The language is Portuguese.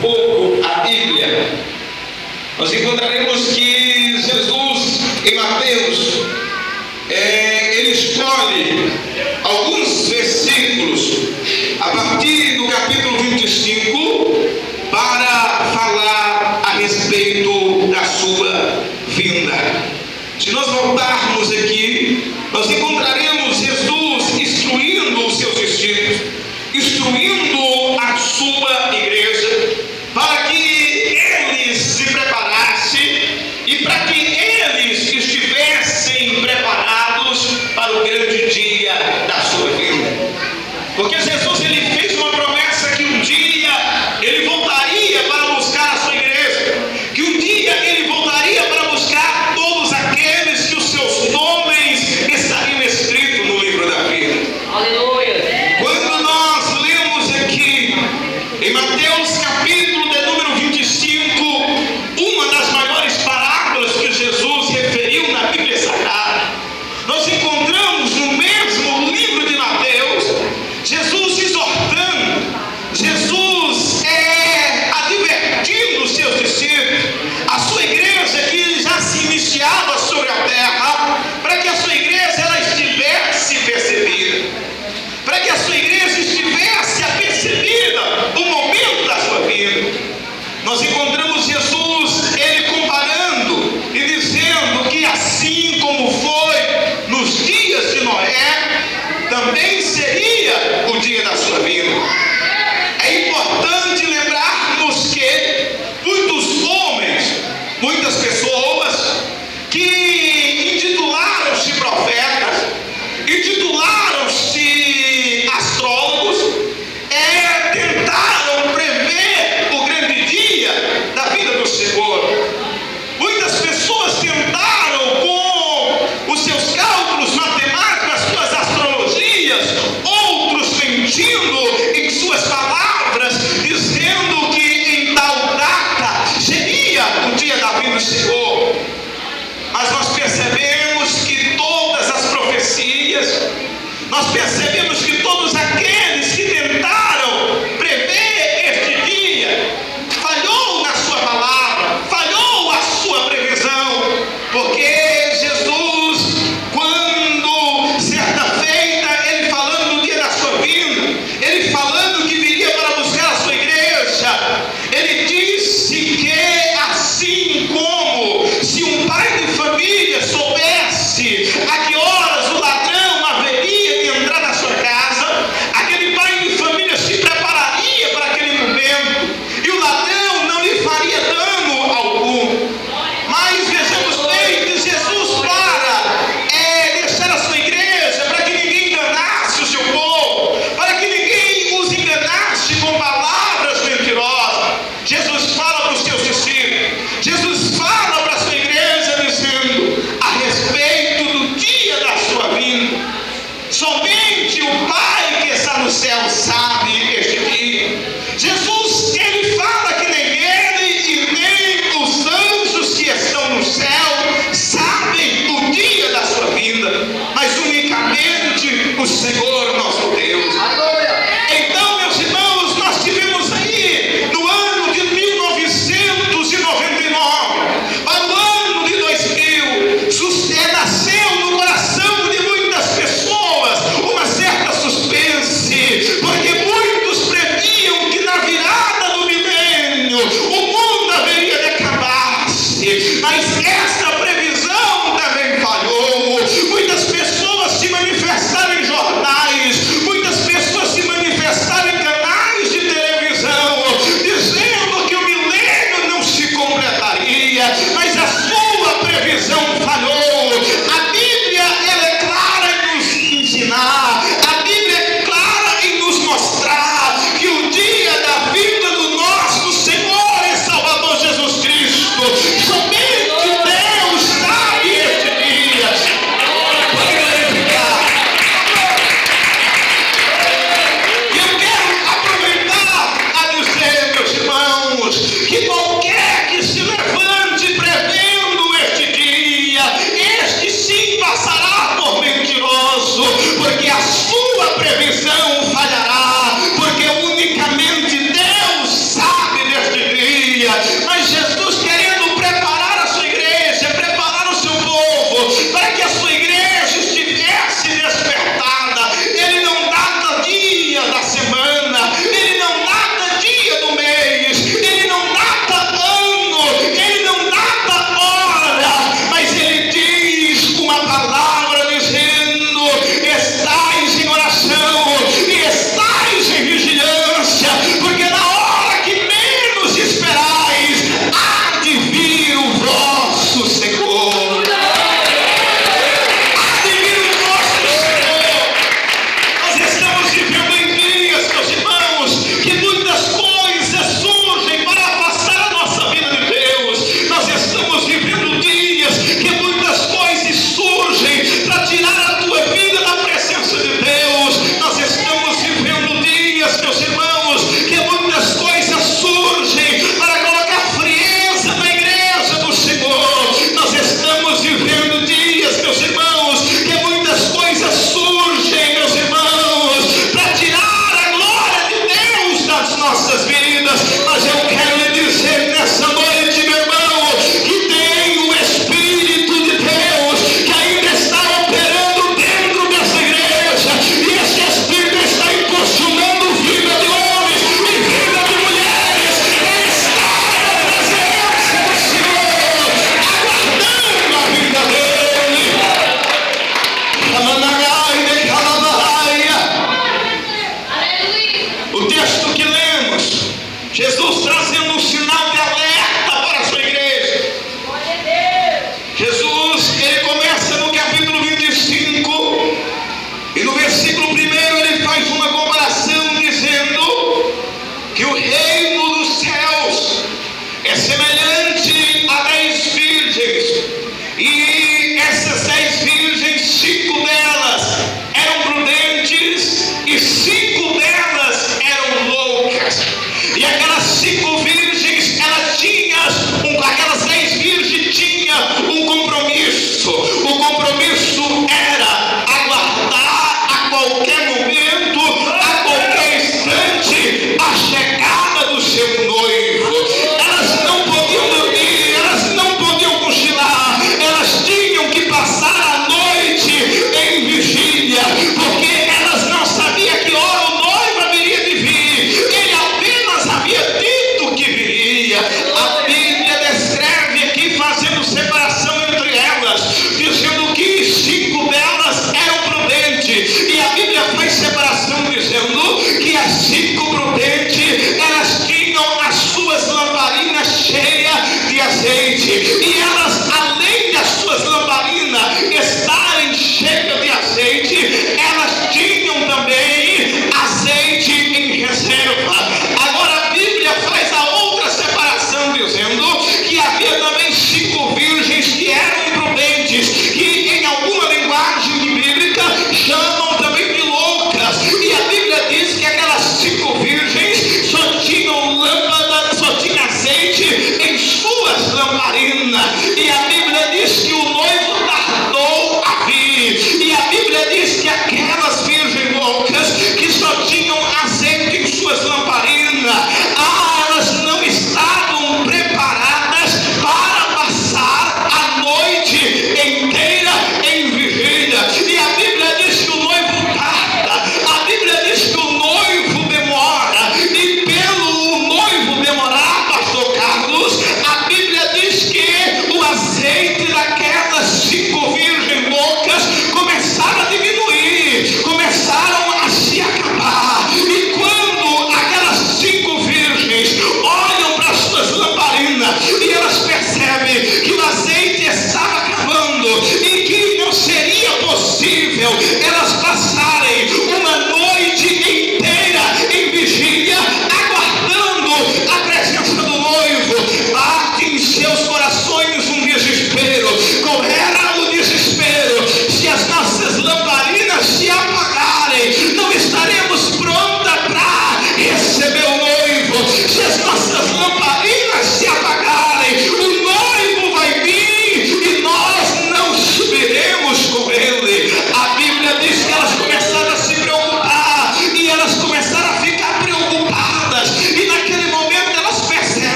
pouco a Bíblia, nós encontraremos que Jesus, em Mateus, ele escolhe alguns versículos a partir do capítulo 25 para falar a respeito da sua vinda. Se nós voltarmos aqui, nós encontraremos Jesus instruindo os seus discípulos, instruindo a sua igreja, para que eles se preparassem e para que eles estivessem preparados para o grande dia da sua vinda. Porque Jesus, ele fez uma promessa que um dia ele voltaria para buscar a sua igreja, que um dia ele voltaria para buscar todos aqueles que os seus nomes estariam escritos no livro da vida. Aleluia! Quando nós lemos aqui em Mateus capítulo de número 25, uma das maiores parábolas que Jesus referiu na Bíblia Sagrada, nós encontramos no mesmo livro de Mateus, Jesus exortando, Jesus advertindo os seus discípulos, a sua igreja que já se iniciava sobre a terra, para que a sua igreja ela estivesse percebida, para que a sua igreja estivesse apercebida o momento da sua vida. Nós encontramos Jesus, ele comparando e dizendo que assim como foi nos dias de Noé, também seria o dia da sua vida. É importante lembrarmos que muitos homens, muitas pessoas que intitularam-se profetas, intitularam-se astrólogos, tentaram prever o grande dia da vida do Senhor. Muitas pessoas tentaram com os seus cálculos matemáticos, as suas astrologias, outros mentindo em suas palavras, dizendo que em tal data seria o dia da vinda do Senhor. Mas nós percebemos que todas as profecias, nós percebemos que todos aqueles que tentaram prever este dia, falhou na sua palavra, falhou a sua previsão, porque Jesus, quando certa feita, ele falando do dia da sua vinda, ele falando que viria para buscar a sua igreja, ele disse que assim como se um pai de família soubesse a que horas o ladrão haveria de entrar na nossas vidas. Mas eu quero lhe dizer nessa noite, meu irmão, que tem o Espírito de Deus que ainda está operando dentro dessa igreja, e esse Espírito está impulsionando vida de homens e vida de mulheres a estar na presença do Senhor, aguardando a vida dele. O texto que lemos, Jesus trazendo um sinal de alerta para a sua igreja. Jesus, ele começa no capítulo 25 e no versículo 1 ele faz uma comparação dizendo que o reino dos céus é semelhante a 10 virgens, e essas 10 virgens, 5 delas eram prudentes e 5 delas eram loucas, e aquelas 5